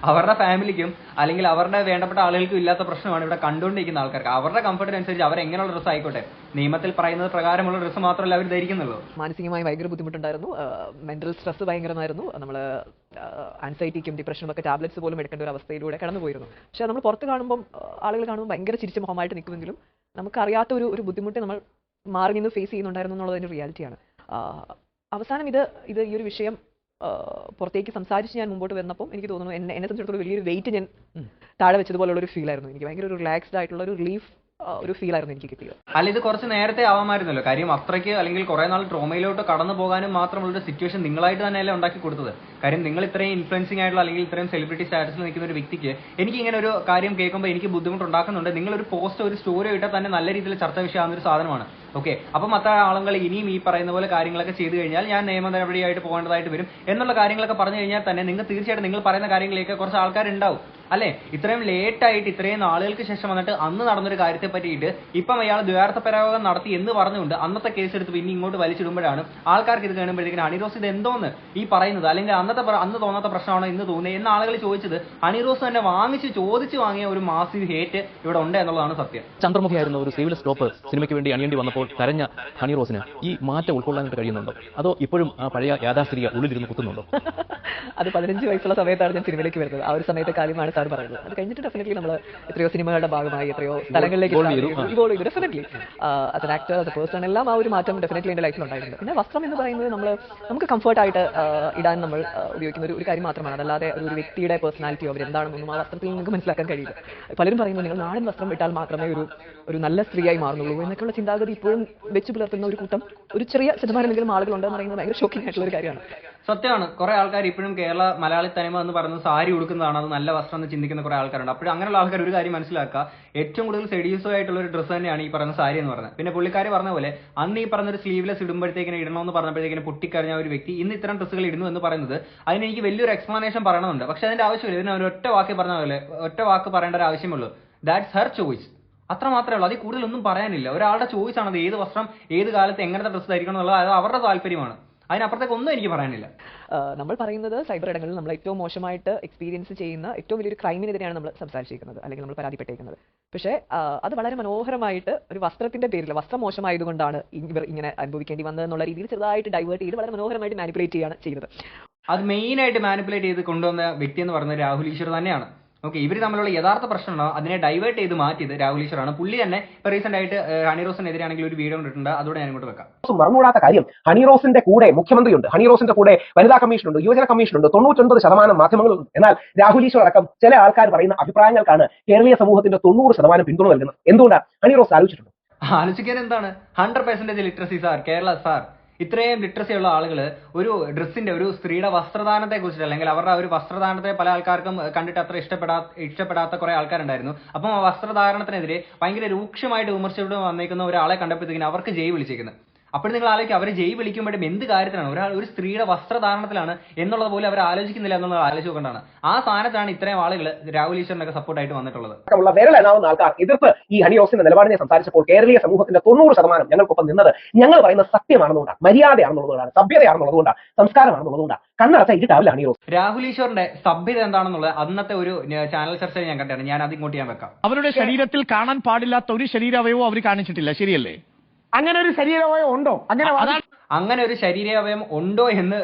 അവരുടെ ഫാമിലിക്കും അല്ലെങ്കിൽ അവരുടെ വേണ്ടപ്പെട്ട ആളുകൾക്കും ഇല്ലാത്ത പ്രശ്നമാണ് ഇവിടെ കണ്ടുകൊണ്ടിരിക്കുന്ന ആൾക്കാർക്ക്. അവരുടെ കംഫർട്ടിനനുസരിച്ച് അവരെങ്ങനെയുള്ള ഡ്രസ്സ് ആയിക്കോട്ടെ, നിയമത്തിൽ പറയുന്നത് പ്രകാരമുള്ള ഡ്രസ്സ് മാത്രമല്ല അവർ ധരിക്കുന്നുള്ളൂ. മാനസികമായി ഭയങ്കര ബുദ്ധിമുട്ടുണ്ടായിരുന്നു, മെന്റൽ സ്ട്രെസ് ഭയങ്കരമായിരുന്നു. നമ്മൾ ആൻസൈറ്റിക്കും ഡിപ്രഷനും ഒക്കെ ടാബ്ലറ്റ്സ് പോലും എടുക്കേണ്ട ഒരു അവസ്ഥയിലൂടെ കടന്നുപോയിരുന്നു. പക്ഷെ നമ്മൾ പുറത്ത് കാണുമ്പോൾ ആളുകൾ കാണുമ്പോൾ ഭയങ്കര ചിരിച്ച മുഖമായിട്ട് നിൽക്കുമെങ്കിലും നമുക്കറിയാത്ത ഒരു ബുദ്ധിമുട്ട് നമ്മൾ മാറി നിന്ന് ഫേസ് ചെയ്യുന്നുണ്ടായിരുന്നു എന്നുള്ളതിൻ്റെ റിയാലിറ്റിയാണ്. അവസാനം ഇത് ഈ ഒരു വിഷയം പുറത്തേക്ക് സംസാരിച്ച് ഞാൻ മുമ്പോട്ട് വന്നപ്പോൾ എനിക്ക് തോന്നുന്നു എന്നെ സംബന്ധിച്ചിടത്തോളം വലിയൊരു വെയിറ്റ് ഞാൻ താഴെ വെച്ചതുപോലുള്ള ഒരു ഫീൽ ആയിരുന്നു. എനിക്ക് ഭയങ്കര ഒരു റിലാക്സ്ഡ് ആയിട്ടുള്ള ഒരു റിലീഫ് ഒരു ഫീൽ ആയിരുന്നു എനിക്ക് കിട്ടിയത്. അല്ല, ഇത് കുറച്ച് നേരത്തെ ആവാമായിരുന്നല്ലോ. കാര്യം അത്രയ്ക്ക് അല്ലെങ്കിൽ കുറെ നാൾ ട്രോമയിലോട്ട് കടന്നു പോകാനും മാത്രമുള്ള ഒരു സിറ്റുവേഷൻ നിങ്ങളായിട്ട് തന്നെയല്ലേ ഉണ്ടാക്കി കൊടുത്തത്. കാര്യം നിങ്ങൾ ഇത്രയും ഇൻഫ്ലുവൻസിംഗ് ആയിട്ടുള്ള അല്ലെങ്കിൽ ഇത്രയും സെലിബ്രിറ്റി സ്റ്റാറ്റസിൽ നിൽക്കുന്ന ഒരു വ്യക്തിക്ക് എനിക്ക് ഇങ്ങനെ ഒരു കാര്യം കേൾക്കുമ്പോൾ എനിക്ക് ബുദ്ധിമുട്ടുണ്ടാക്കുന്നുണ്ട്. നിങ്ങളൊരു പോസ്റ്റ് ഒരു സ്റ്റോറി ഇട്ടാൽ തന്നെ നല്ല രീതിയിൽ ചർച്ച വിഷയമാകുന്ന ഒരു സാധനമാണ്. ഓക്കെ, അപ്പം അത്ര ആളുകൾ ഇനിയും ഈ പറയുന്ന പോലെ കാര്യങ്ങളൊക്കെ ചെയ്തു കഴിഞ്ഞാൽ ഞാൻ നിയമ നടപടിയായിട്ട് പോകേണ്ടതായിട്ട് വരും എന്നുള്ള കാര്യങ്ങളൊക്കെ പറഞ്ഞു കഴിഞ്ഞാൽ തന്നെ നിങ്ങൾ തീർച്ചയായിട്ടും നിങ്ങൾ പറയുന്ന കാര്യങ്ങളിലേക്ക് കുറച്ച് ആൾക്കാരുണ്ടാവും അല്ലെ. ഇത്രയും ലേറ്റായിട്ട് ഇത്രയും നാളുകൾക്ക് ശേഷം വന്നിട്ട് അന്ന് നടന്നൊരു കാര്യത്തെ പറ്റിയിട്ട് ഇപ്പം അയാൾ ദ്വാർത്ഥ പ്രയോഗം നടത്തി എന്ന് പറഞ്ഞുകൊണ്ട് അന്നത്തെ കേസ് എടുത്ത് പിന്നെ ഇങ്ങോട്ട് വലിച്ചിടുമ്പോഴാണ് ആൾക്കാർക്ക് ഇത് കാണുമ്പോഴത്തേക്കും ഹണിറോസ് ഇത് എന്തോന്ന് ഈ പറയുന്നത് അല്ലെങ്കിൽ അന്ന് തോന്നാത്ത പ്രശ്നമാണോ ഇന്ന് തോന്നുന്നത് എന്ന് ആളുകൾ ചോദിച്ചത് ഹണിറോസ് തന്നെ ചോദിച്ചു വാങ്ങിയ ഒരു മാസീവ് ഹേറ്റ് ഇവിടെ ഉണ്ട് എന്നുള്ളതാണ് സത്യം. ചന്ദ്രമുഖിയായിരുന്ന ഒരു സിവിൽ സ്റ്റോപ്പ് സിനിമയ്ക്ക് വേണ്ടി അണിയേണ്ടി വന്നപ്പോൾ കരഞ്ഞ ഹണിറോസിന് ഈ മാറ്റം ഉൾക്കൊള്ളാനായിട്ട് കഴിയുന്നുണ്ടോ, അതോ ഇപ്പോഴും ആ പഴയ യാഥാസ്ഥിതിക ഉള്ളിലിരുന്ന് കുത്തുന്നുണ്ടോ? അത് 15 വയസ്സുള്ള സമയത്താണ് ഞാൻ സിനിമയിലേക്ക് വരുന്നത്. ആ ഒരു സമയത്തെ കാര്യമാണ് സാർ പറയുന്നത്. അത് കഴിഞ്ഞിട്ട് ഡെഫിനറ്റ്ലി നമ്മൾ എത്രയോ സിനിമകളുടെ ഭാഗമായി എത്രയോ സ്ഥലങ്ങളിലേക്ക് ഇവോൾവ് ചെയ്തു. Definitely as an actor as A person എല്ലാം ആ ഒരു മാറ്റം ഡെഫിനറ്റ്ലി എൻ്റെ ലൈഫിൽ ഉണ്ടായിട്ടുണ്ട്. പിന്നെ വസ്ത്രം എന്ന് പറയുന്നത് നമുക്ക് കംഫർട്ടായിട്ട് ഇടാൻ നമ്മൾ ഉപയോഗിക്കുന്ന ഒരു കാര്യം മാത്രമാണ്. അതല്ലാതെ ഒരു വ്യക്തിയുടെ പേഴ്സണാലിറ്റിയോ അവരെന്താണെന്നൊന്നും ആ വസ്ത്രത്തിൽ നിങ്ങൾക്ക് മനസ്സിലാക്കാൻ കഴിയില്ല. പലരും പറയുന്നു നിങ്ങൾ നാടൻ വസ്ത്രം ഇട്ടാൽ മാത്രമേ ഒരു നല്ല സ്ത്രീയായി മാറുന്നുള്ളൂ എന്നൊക്കെയുള്ള ചിന്താഗതി ഇപ്പോഴും വെച്ചു പുലർത്തുന്ന ഒരു കൂട്ടം ഒരു ചെറിയ ശതമാനമെങ്കിലും ആളുകളുണ്ടെന്ന് പറയുന്നത് ഭയങ്കര ഷോക്കിംഗ് ആയിട്ടുള്ള ഒരു കാര്യമാണ്. സത്യമാണ്. കുറെ ആൾക്കാർ ഇപ്പോഴും കേരള മലയാളി തനിമ എന്ന് പറയുന്നത് സാരി ഉടുക്കുന്നതാണ് അത് നല്ല വസ്ത്രം എന്ന് ചിന്തിക്കുന്ന കുറെ ആൾക്കാരുണ്ട്. അപ്പോഴും അങ്ങനെയുള്ള ആൾക്കാർ ഒരു കാര്യം മനസ്സിലാക്കുക, ഏറ്റവും കൂടുതൽ സെഡ്യൂസീവ് ആയിട്ടുള്ള ഒരു ഡ്രസ്സ് തന്നെയാണ് ഈ പറയുന്ന സാരി എന്ന് പറയുന്നത്. പിന്നെ പുള്ളിക്കാരി പറഞ്ഞ പോലെ അന്ന് ഈ പറഞ്ഞൊരു സ്ലീവ്ലെസ് ഇടുമ്പോഴത്തേക്കിനെ ഇടണമെന്ന് പറഞ്ഞപ്പോഴത്തേക്കിന് പൊട്ടിക്കറിഞ്ഞ ഒരു വ്യക്തി ഇന്ന് ഇത്തരം ഡ്രസ്സുകൾ ഇടുന്നു എന്ന് പറയുന്നത് അതിന് എനിക്ക് വലിയൊരു എക്സ്പ്ലനേഷൻ പറയണമെന്നുണ്ട്. പക്ഷെ അതിന്റെ ആവശ്യമില്ല. ഇതിന് ഒറ്റ വാക്ക് പറഞ്ഞ പോലെ ഒറ്റ വാക്ക് പറയേണ്ട ഒരു ആവശ്യമുള്ളൂ. That's her choice. അത്ര മാത്രമേ ഉള്ളൂ. അതിൽ കൂടുതലൊന്നും പറയാനില്ല. ഒരാളുടെ ചോയ്സ് ആണ് അത് ഏത് വസ്ത്രം ഏത് കാലത്ത് എങ്ങനത്തെ ഡ്രസ്സ് ധരിക്കണം എന്നുള്ളത്. അത് അവരുടെ താല്പര്യമാണ്. അതിനപ്പുറത്തേക്ക് ഒന്നും എനിക്ക് പറയാനില്ല. നമ്മൾ പറയുന്നത് സൈബർ ഇടങ്ങളിൽ നമ്മൾ ഏറ്റവും മോശമായിട്ട് എക്സ്പീരിയൻസ് ചെയ്യുന്ന ഏറ്റവും വലിയൊരു ക്രൈമിനെതിരെയാണ് നമ്മൾ സംസാരിച്ചിരിക്കുന്നത്, അല്ലെങ്കിൽ നമ്മൾ പരാതിപ്പെട്ടേക്കുന്നത്. പക്ഷേ അത് വളരെ മനോഹരമായിട്ട് ഒരു വസ്ത്രത്തിന്റെ പേരിൽ വസ്ത്രം മോശമായതുകൊണ്ടാണ് ഇവർ ഇങ്ങനെ അനുഭവിക്കേണ്ടി വന്നത് എന്നുള്ള രീതിയിൽ ചെറുതായിട്ട് ഡൈവേർട്ട് ചെയ്ത് വളരെ മനോഹരമായിട്ട് മാനിപ്പുലേറ്റ് ചെയ്യാണ് ചെയ്യുന്നത്. അത് മെയിൻ ആയിട്ട് മാനിപ്പുലേറ്റ് ചെയ്ത് കൊണ്ടുവന്ന വ്യക്തി എന്ന് പറയുന്നത് രാഹുൽ ഈശ്വർ തന്നെയാണ്. ഓക്കെ, ഇവർ തമ്മിലുള്ള യഥാർത്ഥ പ്രശ്നമാണോ അതിനെ ഡൈവേർട്ട് ചെയ്ത് മാറ്റിയത് രാഹുൽ ഈശ്വറാണ്. പുള്ളി തന്നെ ഇപ്പൊ റീസെന്റ് ആയിട്ട് ഹണിറോസിനെതിരെയാണെങ്കിൽ ഒരു വീഡിയോ ഇട്ടിട്ടുണ്ട്. അതോടെ ഞാൻ ഇങ്ങോട്ട് വെക്കാം. മറന്നുകൂടാത്ത കാര്യം, ഹണിറോസിന്റെ കൂടെ മുഖ്യമന്ത്രിയുണ്ട്, ഹണിറോസിന്റെ കൂടെ വനിതാ കമ്മീഷനുണ്ട്, യുവജന കമ്മീഷനുണ്ട്, 99% മാധ്യമങ്ങളുണ്ട്. എന്നാൽ രാഹുൽ ഈശ്വർ അടക്കം ചില ആൾക്കാർ പറയുന്ന അഭിപ്രായങ്ങൾക്കാണ് കേരളീയ സമൂഹത്തിന്റെ 90% പിന്തുണ നൽകുന്നത്. എന്തുകൊണ്ടാണ്? ഹണിറോസ് ആലോചിച്ചിട്ടുണ്ട്? ആലോചിക്കാൻ എന്താണ്? 100% ലിറ്ററസി സാർ, കേരള സാർ. ഇത്രയും ലിറ്ററസി ഉള്ള ആളുകൾ ഒരു ഡ്രസ്സിന്റെ ഒരു സ്ത്രീയുടെ വസ്ത്രദാനത്തെ കുറിച്ചിട്ട് അല്ലെങ്കിൽ അവരുടെ ഒരു വസ്ത്രദാനത്തെ പല ആൾക്കാർക്കും കണ്ടിട്ട് അത്ര ഇഷ്ടപ്പെടാത്ത കുറെ ആൾക്കാരുണ്ടായിരുന്നു. അപ്പം ആ വസ്ത്രധാരണത്തിനെതിരെ ഭയങ്കര രൂക്ഷമായിട്ട് വിമർശിച്ചുകൊണ്ട് വന്നേക്കുന്ന ഒരാളെ കണ്ടപ്പോഴത്തേക്കിന് അവർക്ക് ജയ് വിളിച്ചേക്കുന്നത്. അപ്പോൾ നിങ്ങൾ ആലോചിക്കും, അവർ ജയ് വിളിക്കുമ്പോഴും എന്ത് കാര്യത്തിലാണ്? ഒരു സ്ത്രീയുടെ വസ്ത്രധാരണത്തിലാണ് എന്നുള്ളത് പോലും അവർ ആലോചിക്കുന്നില്ല എന്നുള്ളത് ആലോചിച്ചുകൊണ്ടാണ് ആ സ്ഥാനത്താണ് ഇത്രയും ആളുകൾ രാഹുൽ ഈശ്വറിനൊക്കെ സപ്പോർട്ടായിട്ട് വന്നിട്ടുള്ളത്. വിരലെണ്ണാവുന്ന ആൾക്കാർ എതിർത്ത് ഈ ഹണിറോസിന്റെ നിലപാടിനെ സംസാരിച്ചപ്പോൾ കേരളീയ സമൂഹത്തിന്റെ 90% ഞങ്ങൾക്കൊപ്പം നിന്നത് ഞങ്ങൾ പറയുന്ന സത്യമാണെന്നുകൊണ്ടാണ്, മര്യാദയാണെന്നുള്ളതാണ്, സഭ്യതയാണെന്നുള്ളതുകൊണ്ടാണ്, സംസ്കാരമാണെന്നുള്ളതുകൊണ്ടാണ്. കണ്ണടച്ച ഇരുട്ടാവില്ല ഹണിറോസ്. രാഹുൽ ഈശ്വറിന്റെ സഭ്യത എന്താണെന്നുള്ളത് അന്നത്തെ ഒരു ചാനൽ ചർച്ചയിൽ ഞാൻ കണ്ടാണ്. ഞാൻ അത് ഇങ്ങോട്ട് ഞാൻ വെക്കാം. അവരുടെ ശരീരത്തിൽ കാണാൻ പാടില്ലാത്ത ഒരു ശരീരാവയവവും അവർ കാണിച്ചിട്ടില്ല, ശരിയല്ലേ? അങ്ങനെ ഒരു ശരീരവയം ഉണ്ടോ? അങ്ങനെ ഒരു ശരീരാവയം ഉണ്ടോ എന്ന്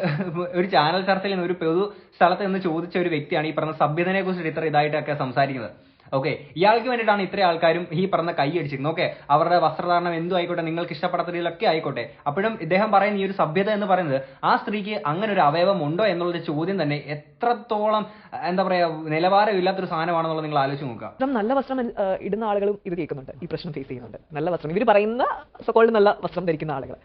ഒരു ചാനൽ ചർച്ചയിൽ നിന്ന് ഒരു പൊതു സ്ഥലത്ത് നിന്ന് ചോദിച്ച ഒരു വ്യക്തിയാണ് ഈ പറഞ്ഞ സഭ്യതയെ കുറിച്ച് ഇത്ര ഇതായിട്ടൊക്കെ സംസാരിക്കുന്നത്. ഓക്കെ, ഇയാൾക്ക് വേണ്ടിയിട്ടാണ് ഇത്രയും ആൾക്കാരും ഈ പറഞ്ഞ കൈ അടിച്ചിരുന്നത്. ഓക്കെ, അവരുടെ വസ്ത്രധാരണം എന്തും ആയിക്കോട്ടെ, നിങ്ങൾക്ക് ഇഷ്ടപ്പെടാത്ത രീതിയിലൊക്കെ ആയിക്കോട്ടെ. അപ്പോഴും ഇദ്ദേഹം പറയുന്ന ഈ ഒരു സഭ്യത എന്ന് പറയുന്നത് ആ സ്ത്രീക്ക് അങ്ങനെ ഒരു അവയവം ഉണ്ടോ എന്നുള്ളൊരു ചോദ്യം തന്നെ എത്രത്തോളം എന്താ പറയാ നിലവാരമില്ലാത്തൊരു സാധനമാണെന്നുള്ളത് നിങ്ങൾ ആലോചിച്ച് നോക്കുക. നല്ല വസ്ത്രം ഇടുന്ന ആളുകളും ഇത് കേൾക്കുന്നുണ്ട്, ഈ പ്രശ്നം ഫേസ് ചെയ്യുന്നുണ്ട്. നല്ല വസ്ത്രം ഇവർ പറയുന്ന സോക്കോൾഡ് നല്ല വസ്ത്രം ധരിക്കുന്ന ആളുകൾ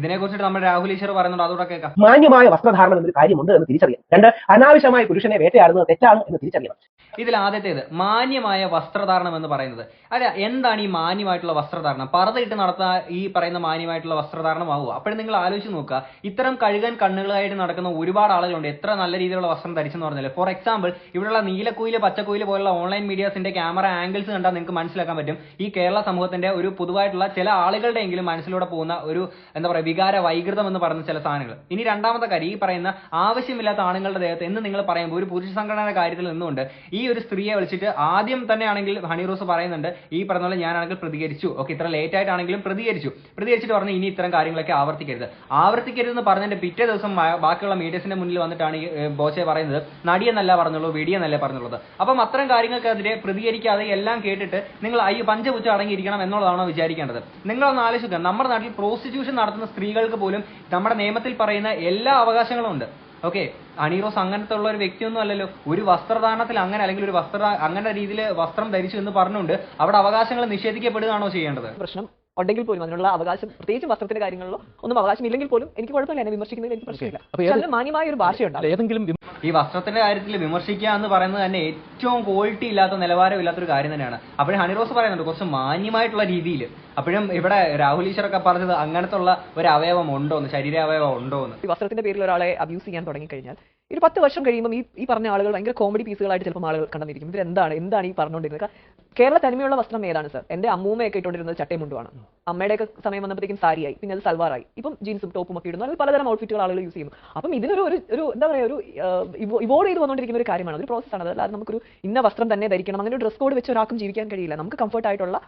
ഇതിനെ കുറിച്ചിട്ട് നമ്മുടെ രാഹുൽ ഈശ്വർ പറയുന്നുണ്ട്. അതോടെ കേൾക്കാം. മാന്യമായ വസ്ത്രധാരണം എന്നൊരു കാര്യമുണ്ട് എന്ന് തിരിച്ചറിയാം. 2, അനാവശ്യമായ പുരുഷനെ വേട്ടയാടുന്നത് തെറ്റാണ് എന്ന് തിരിച്ചറിയണം. ഇതിൽ ആദ്യത്തേത് മാന്യമായ വസ്ത്രധാരണം എന്ന് പറയുന്നത്. അല്ല, എന്താണ് ഈ മാന്യമായിട്ടുള്ള വസ്ത്രധാരണം? പർദ്ദയിട്ട് നടത്താൻ ഈ പറയുന്ന മാന്യമായിട്ടുള്ള വസ്ത്രധാരണമാവുക? അപ്പോഴും നിങ്ങൾ ആലോചിച്ച് നോക്കുക, ഇത്തരം കഴുകൻ കണ്ണുകളായിട്ട് നടക്കുന്ന ഒരുപാട് ആളുകളുണ്ട്. എത്ര നല്ല രീതിയിലുള്ള വസ്ത്രം ധരിച്ചെന്ന് പറഞ്ഞാൽ, ഫോർ എക്സാമ്പിൾ ഇവിടെയുള്ള നീലക്കുയില് പച്ചക്കുയില് പോലുള്ള ഓൺലൈൻ മീഡിയാസിന്റെ ക്യാമറ ആംഗിൾസ് കണ്ടാൽ നിങ്ങൾക്ക് മനസ്സിലാക്കാൻ പറ്റും ഈ കേരള സമൂഹത്തിന്റെ ഒരു പൊതുവായിട്ടുള്ള ചില ആളുകളുടെ എങ്കിലും മനസ്സിലൂടെ പോകുന്ന ഒരു എന്താ പറയുക വികാര വൈകൃതം എന്ന് പറയുന്ന ചില സാധനങ്ങൾ. ഇനി രണ്ടാമത്തെ കാര്യം, ഈ പറയുന്ന ആവശ്യമില്ലാത്ത ആണുങ്ങളുടെ ദേഹത്ത് എന്ന് നിങ്ങൾ പറയുമ്പോൾ ഒരു പുരുഷ സംഘടനയുടെ കാര്യത്തിൽ നിന്നുകൊണ്ട് ഈ ഒരു സ്ത്രീയെ വിളിച്ചിട്ട് ആദ്യം തന്നെ ആണെങ്കിൽ ഹണിറോസ് പറയുന്നുണ്ട് ഈ പറഞ്ഞ പോലെ ഞാനാണെങ്കിൽ പ്രതികരിച്ചു. ഓക്കെ, ഇത്ര ലേറ്റ് ആയിട്ടാണെങ്കിലും പ്രതികരിച്ചിട്ട് പറഞ്ഞു ഇനി ഇത്തരം കാര്യങ്ങളൊക്കെ ആവർത്തിക്കരുതെന്ന് പറഞ്ഞതിന്റെ പിറ്റേ ദിവസം ബാക്കിയുള്ള മീഡിയസിന്റെ മുന്നിൽ വന്നിട്ടാണ് ഈ ബോച്ചെ പറയുന്നത് നടിയെന്നല്ല പറഞ്ഞുള്ളൂ, വെടിയെന്നല്ലേ പറഞ്ഞുള്ളത്. അപ്പം അത്തരം കാര്യങ്ങൾക്കെതിരെ പ്രതികരിക്കാതെ എല്ലാം കേട്ടിട്ട് നിങ്ങൾ പഞ്ചപുച്ച അടങ്ങിയിരിക്കണം എന്നുള്ളതാണോ വിചാരിക്കേണ്ടത്? നിങ്ങളൊന്ന് ആലോചിക്കുക, നമ്മുടെ നാട്ടിൽ പ്രോസ്റ്റിറ്റ്യൂഷൻ നടത്തുന്ന സ്ത്രീകൾക്ക് പോലും നമ്മുടെ നിയമത്തിൽ പറയുന്ന എല്ലാ അവകാശങ്ങളും ഉണ്ട്. ഓക്കെ, ഹണിറോസ് അങ്ങനത്തെ ഉള്ള ഒരു വ്യക്തിയൊന്നും അല്ലല്ലോ. ഒരു വസ്ത്രദാനത്തിൽ അങ്ങനെ അല്ലെങ്കിൽ ഒരു അങ്ങനെ രീതിയിൽ വസ്ത്രം ധരിച്ചു എന്ന് പറഞ്ഞുകൊണ്ട് അവിടെ അവകാശങ്ങൾ നിഷേധിക്കപ്പെടുകയാണോ ചെയ്യേണ്ടത്? പ്രശ്നം ഉണ്ടെങ്കിൽ പോലും അതിനുള്ള അവകാശം, പ്രത്യേകിച്ച് വസ്ത്രത്തിന്റെ കാര്യങ്ങളിലോ ഒന്നും അവകാശം ഇല്ലെങ്കിൽ പോലും എനിക്ക് കുഴപ്പമില്ല, എന്നെ വിമർശിക്കുന്നതിൽ എനിക്ക് പ്രശ്നമില്ല. അതിന് മാന്യമായ ഒരു ഭാഷയുണ്ട്. ഏതെങ്കിലും ഈ വസ്ത്രത്തിന്റെ കാര്യത്തിൽ വിമർശിക്കുക എന്ന് പറയുന്നത് തന്നെ ഏറ്റവും ക്വാളിറ്റി ഇല്ലാത്ത നിലവാരമില്ലാത്തൊരു കാര്യം തന്നെയാണ്. അപ്പോഴും ഹണിറോസ് പറയുന്നുണ്ട് കുറച്ച് മാന്യമായിട്ടുള്ള രീതിയിൽ. അപ്പോഴും ഇവിടെ രാഹുൽ ഈശ്വറൊക്കെ പറഞ്ഞത് അങ്ങനത്തെ ഉള്ള ഒരു അവയവം ഉണ്ടോ എന്ന്, ശരീരാവയവം ഉണ്ടോ എന്ന്. ഈ വസ്ത്രത്തിന്റെ പേരിൽ ഒരാളെ അബ്യൂസ് ചെയ്യാൻ തുടങ്ങിക്കഴിഞ്ഞാൽ ഒരു 10 വർഷം കഴിയുമ്പോൾ ഈ പറഞ്ഞ ആളുകൾ ഭയങ്കര കോമഡി പീസുകളായിട്ട് ചിലപ്പോൾ ആളുകൾ കണ്ടെന്നിരിക്കും. ഇത് എന്താണ് ഈ പറഞ്ഞുകൊണ്ടിരുന്നത്? കേരള തനിമയുള്ള വസ്ത്രം ഏതാണ് സർ? എന്റെ അമ്മൂമ്മയൊക്കെ ഇട്ടുകൊണ്ടിരുന്നത് ചട്ടയും മുണ്ടുമാണ്. അമ്മയുടെയൊക്കെ സമയം വന്നപ്പോഴത്തേക്കും സാരിയായി, പിന്നെ അത് സൽവാറായി, ഇപ്പം ജീൻസും ടോപ്പും ഒക്കെ ഇടുന്നു. അല്ലെങ്കിൽ പലതരം ഔട്ട്ഫിറ്റുകൾ ആളുകൾ യൂസ് ചെയ്യുന്നു. അപ്പം ഇതിനൊരു എന്താ പറയുക ഒരു ഇവോൾവ് ചെയ്ത് വന്നുകൊണ്ടിരിക്കുന്ന ഒരു കാര്യമാണ്, ഒരു പ്രോസസ്സാണ്. അതല്ലാതെ നമുക്കൊരു ഇന്ന വസ്ത്രം തന്നെ ധരിക്കണം, അങ്ങനെ ഒരു ഡ്രസ് കോഡ് വെച്ച് ഒരാൾക്കും ജീവിക്കാൻ കഴിയില്ല. നമുക്ക് കംഫർട്ട് ആയിട്ടുള്ള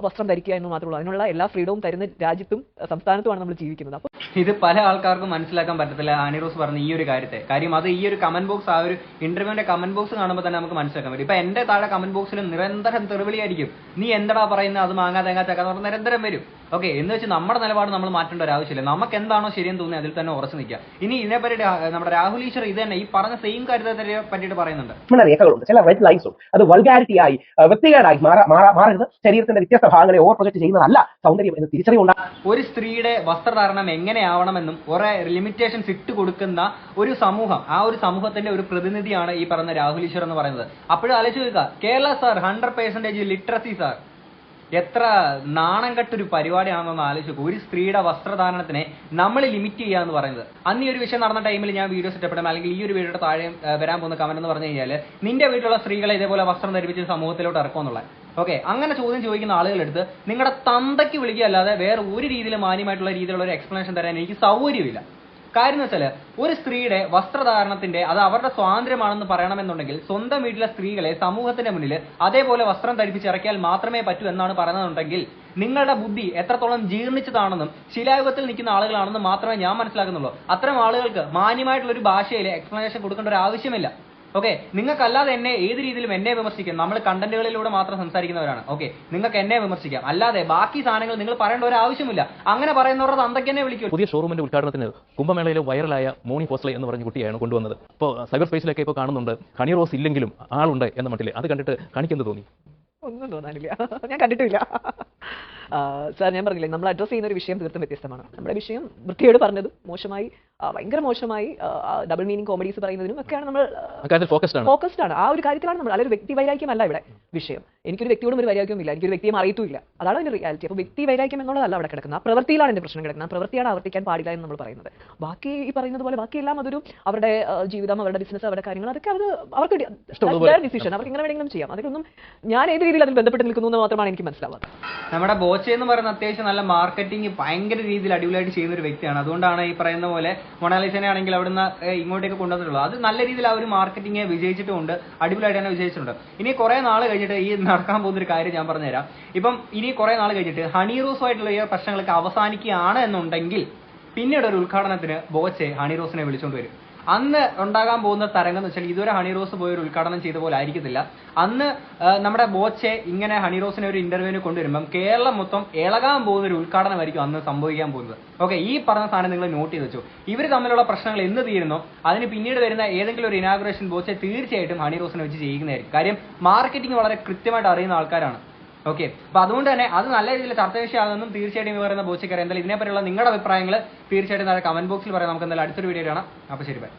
വസ്ത്രം ധരിക്കുക എന്ന് മാത്രമേ ഉള്ളൂ. അതിനുള്ള എല്ലാ ഫ്രീഡവും തരുന്ന രാജ്യത്തും സംസ്ഥാനത്തുമാണ് നമ്മൾ ജീവിക്കുന്നത്. അപ്പോൾ ഇത് പല ആൾക്കാർക്കും മനസ്സിലാക്കാൻ പറ്റത്തില്ല ഹണിറോസ് പറഞ്ഞ ഈ ഒരു കാര്യം. അത് ഈ ഒരു കമന്റ് ബോക്സ്, ആ ഒരു ഇന്റർവ്യൂവിന്റെ കമന്റ് ബോക്സ് കാണുമ്പോൾ തന്നെ നമുക്ക് മനസ്സിലാക്കാൻ പറ്റും. ഇപ്പൊ എന്റെ താഴെ കമന്റ് ബോക്സിൽ നിരന്തരം തെറിവിളിയായിരിക്കും, നീ എന്താടാ പറയുന്നത്, അത് മാങ്ങാ തേങ്ങാ ചക്ക എന്ന് പറഞ്ഞാൽ നിരന്തരം വരും. ഓക്കെ, എന്ന് വെച്ച് നമ്മുടെ നിലപാട് നമ്മൾ മാറ്റേണ്ട ഒരു ആവശ്യമില്ല. നമുക്ക് എന്താണോ ശരിയെന്ന് തോന്നി അതിൽ തന്നെ ഉറച്ചു നിൽക്കുക. ഇനി ഇതിനെപ്പറ്റി നമ്മുടെ രാഹുൽ ഈശ്വർ ഇത് തന്നെ ഈ പറഞ്ഞ സെയിം കാര്യത്തെ പറ്റിയിട്ട് പറയുന്നുണ്ട്. രേഖകളുണ്ട്, ചില റെഡ് ലൈൻസ് ഉണ്ട്. അത് വൾഗാരിറ്റിയായി വൃത്തികേടായി മാറരുത്. ശരീരത്തിന്റെ വ്യത്യസ്ത ഭാഗങ്ങളെ ഓവർ പ്രൊജക്ട് ചെയ്യുന്നതല്ല സൗന്ദര്യം എന്ന് തിരിച്ചറിവുണ്ടാകും. ഒരു സ്ത്രീയുടെ വസ്ത്രധാരണം എങ്ങനെയാവണമെന്നും കുറെ ലിമിറ്റേഷൻസ് ഇട്ട് കൊടുക്കുന്ന ഒരു സമൂഹം, ആ ഒരു സമൂഹത്തിന്റെ ഒരു പ്രതിനിധിയാണ് ഈ പറഞ്ഞ രാഹുൽ ഈശ്വർ എന്ന് പറയുന്നത്. അപ്പോഴും ആലോചിച്ച് നോക്കുക, കേരള സാർ 100% ലിറ്ററസി സാർ, എത്ര നാണം കെട്ടൊരു പരിപാടിയാണെന്നൊന്ന് ആലോചിച്ചു. ഒരു സ്ത്രീയുടെ വസ്ത്രധാരണത്തിനെ നമ്മൾ ലിമിറ്റ് ചെയ്യുക എന്ന് പറയുന്നത്. അന്ന് ഈ ഒരു വിഷയം നടന്ന ടൈമിൽ ഞാൻ വീഡിയോസ് ഇഷ്ടപ്പെടും, അല്ലെങ്കിൽ ഈ ഒരു വീഡിയോയുടെ താഴെ വരാൻ പോകുന്ന കമന്റ് എന്ന് പറഞ്ഞു കഴിഞ്ഞാൽ നിന്റെ വീട്ടിലുള്ള സ്ത്രീകളെ ഇതേപോലെ വസ്ത്രം ധരിപ്പിച്ച് സമൂഹത്തിലോട്ട് ഇറക്കുമെന്നുള്ളത്. ഓക്കെ, അങ്ങനെ ചോദ്യം ചോദിക്കുന്ന ആളുകളെടുത്ത് നിങ്ങളുടെ തന്തയ്ക്ക് വിളിക്കുക അല്ലാതെ വേറെ ഒരു രീതിയിൽ മാന്യമായിട്ടുള്ള രീതിയിലുള്ള ഒരു എക്സ്പ്ലനേഷൻ തരാൻ എനിക്ക് സൗകര്യമില്ല. കാര്യം എന്ന് വെച്ചാൽ ഒരു സ്ത്രീയുടെ വസ്ത്രധാരണത്തിന്റെ അത് അവരുടെ സ്വാതന്ത്ര്യമാണെന്ന് പറയണമെന്നുണ്ടെങ്കിൽ സ്വന്തം വീട്ടിലെ സ്ത്രീകളെ സമൂഹത്തിന്റെ മുന്നിൽ അതേപോലെ വസ്ത്രം ധരിപ്പിച്ചിറക്കിയാൽ മാത്രമേ പറ്റൂ എന്നാണ് പറയുന്നതെന്നുണ്ടെങ്കിൽ നിങ്ങളുടെ ബുദ്ധി എത്രത്തോളം ജീർണിച്ചതാണെന്നും ശിലായുഗത്തിൽ നിൽക്കുന്ന ആളുകളാണെന്നും മാത്രമേ ഞാൻ മനസ്സിലാക്കുന്നുള്ളൂ. അത്തരം ആളുകൾക്ക് മാന്യമായിട്ടുള്ള ഒരു ഭാഷയിൽ എക്സ്പ്ലനേഷൻ കൊടുക്കേണ്ട ഒരു ആവശ്യമില്ല. ഓക്കെ, നിങ്ങൾക്കല്ലാതെ എന്നെ ഏത് രീതിയിലും എന്നെ വിമർശിക്കാം. നമ്മൾ കണ്ടന്റുകളിലൂടെ മാത്രം സംസാരിക്കുന്നവരാണ്. ഓക്കെ, നിങ്ങൾക്ക് എന്നെ വിമർശിക്കാം, അല്ലാതെ ബാക്കി സാധനങ്ങൾ നിങ്ങൾ പറയേണ്ട ഒരു ആവശ്യമില്ല. അങ്ങനെ പറയുന്നവരുടെ തന്തയ്ക്ക് എന്നെ വിളിക്കും. പുതിയ ഷോറൂമിന്റെ ഉദ്ഘാടനത്തിന് കുംഭമേളയിലെ വൈറലായ മോണി ഫോസ്ലെ എന്ന് പറഞ്ഞ കുട്ടിയാണ് കൊണ്ടുവന്നത്. ഇപ്പോൾ സൈബർ സ്പേസിലൊക്കെ ഇപ്പോൾ കാണുന്നുണ്ട് ഹണി റോസ് ഇല്ലെങ്കിലും ആളുണ്ട് എന്ന മട്ടിൽ. അത് കണ്ടിട്ട് കാണിക്കുന്നത് തോന്നി? ഒന്നും തോന്നാനില്ല, ഞാൻ കണ്ടിട്ടില്ല. സാർ, ഞാൻ പറഞ്ഞില്ലേ, നമ്മൾ അഡ്രസ് ചെയ്യുന്ന ഒരു വിഷയം തീർത്തും വ്യത്യസ്തമാണ്. നമ്മുടെ വിഷയം വൃത്തിയോട് പറഞ്ഞതും മോശമായി, ഭയങ്കര മോശമായി ഡബിൾ മീനിങ് കോമഡീസ് പറയുന്നതിനും ഒക്കെയാണ് നമ്മൾ ഫോക്കസ്ഡ് ആണ്. ആ ഒരു കാര്യത്തിലാണ് നമ്മൾ. അല്ലെങ്കിൽ വ്യക്തി വൈരാഗ്യമല്ല ഇവിടെ വിഷയം. എനിക്കൊരു വ്യക്തിയോടും ഒരു വൈരാഗ്യവും ഇല്ല, എനിക്കൊരു വ്യക്തിയെ അറിയത്തുമില്ല. അതാണ് അതിന്റെ റിയാലിറ്റി. അപ്പോൾ വ്യക്തി വൈരാഗ്യം എന്നുള്ളതല്ല അവിടെ കിടക്കുന്നത്. ആ പ്രവൃത്തിയിലാണ് എന്റെ പ്രശ്നം കിടക്കുന്നത്. ആ പ്രവൃത്തിയാണ് ആവർത്തിക്കാൻ പാടില്ല എന്ന് നമ്മൾ പറയുന്നത്. ബാക്കി ഈ പറയുന്നത് പോലെ ബാക്കിയെല്ലാം അതൊരു അവരുടെ ജീവിതം, അവരുടെ ബിസിനസ്, അവരുടെ കാര്യങ്ങൾ, അതൊക്കെ അവർക്ക് ഡിസിഷൻ, അവർക്ക് എങ്ങനെ വേണമെങ്കിലും ചെയ്യാം. അതിലൊന്നും ഞാൻ ഏത് രീതിയിൽ അതിൽ ബന്ധപ്പെട്ട് നിൽക്കുന്നു എന്ന് മാത്രമാണ് എനിക്ക് മനസ്സിലാവുന്നത്. നമ്മുടെ ബോച്ചെ എന്ന് പറയുന്ന അത്യാവശ്യം നല്ല മാർക്കറ്റിംഗ് ഭയങ്കര രീതിയിൽ അടിപൊളിയായിട്ട് ചെയ്യുന്ന ഒരു വ്യക്തിയാണ്. അതുകൊണ്ടാണ് ഈ പറയുന്ന പോലെ മൊണാലിസനെ ആണെങ്കിൽ അവിടുന്ന് ഇങ്ങോട്ടേക്ക് കൊണ്ടുവന്നിട്ടുള്ളത്. അത് നല്ല രീതിയിൽ ആ ഒരു മാർക്കറ്റിംഗ് വിജയിച്ചിട്ടുണ്ട്, അടിപൊളിയായിട്ട് തന്നെ വിജയിച്ചിട്ടുണ്ട്. ഇനി കുറെ നാൾ കഴിഞ്ഞിട്ട് ഈ നടക്കാൻ പോകുന്ന ഒരു കാര്യം ഞാൻ പറഞ്ഞുതരാം. ഇപ്പം ഇനി കുറെ നാൾ കഴിഞ്ഞിട്ട് ഹണി റോസുമായിട്ടുള്ള ഈ പ്രശ്നങ്ങളൊക്കെ അവസാനിക്കുകയാണ് എന്നുണ്ടെങ്കിൽ പിന്നീട് ഒരു ഉദ്ഘാടനത്തിന് ബോച്ചെ ഹണി റോസിനെ വിളിച്ചുകൊണ്ട് വരും. അന്ന് ഉണ്ടാകാൻ പോകുന്ന തരംഗം എന്ന് വെച്ചാൽ ഇതുവരെ ഹണി റോസ് പോയി ഒരു ഉദ്ഘാടനം ചെയ്ത പോലെ ആയിരിക്കത്തില്ല. അന്ന് നമ്മുടെ ബോച്ചെ ഇങ്ങനെ ഹണി റോസിനെ ഒരു ഇന്റർവ്യൂവിന് കൊണ്ടുവരുമ്പം കേരളം മൊത്തം ഇളകാൻ പോകുന്ന ഒരു ഉദ്ഘാടനമായിരിക്കും അന്ന് സംഭവിക്കാൻ പോകുന്നത്. ഓക്കെ, ഈ പറഞ്ഞ സാധനം നിങ്ങൾ നോട്ട് ചെയ്ത് വെച്ചു. ഇവർ തമ്മിലുള്ള പ്രശ്നങ്ങൾ എന്ന് തീരുന്നോ അതിന് പിന്നീട് വരുന്ന ഏതെങ്കിലും ഒരു ഇനാഗുറേഷൻ ബോച്ചെ തീർച്ചയായിട്ടും ഹണി റോസിനെ വെച്ച് ചെയ്യുന്നതായിരിക്കും. കാര്യം മാർക്കറ്റിംഗ് വളരെ കൃത്യമായിട്ട് അറിയുന്ന ആൾക്കാരാണ്. ഓക്കെ, അപ്പൊ അതുകൊണ്ട് തന്നെ അത് നല്ല രീതിയിൽ ചർച്ച വിഷയമാണെന്നും തീർച്ചയായിട്ടും പറയുന്ന ബോച്ചയ്ക്കറിയാം. എന്തായാലും ഇതിനെപ്പറ്റിയുള്ള നിങ്ങളുടെ അഭിപ്രായങ്ങൾ തീർച്ചയായിട്ടും കമന്റ് ബോക്സിൽ പറയാം. നമുക്ക് എന്തായാലും അടുത്തൊരു വീഡിയോ കാണാം. അപ്പൊ ശരി, ബൈ.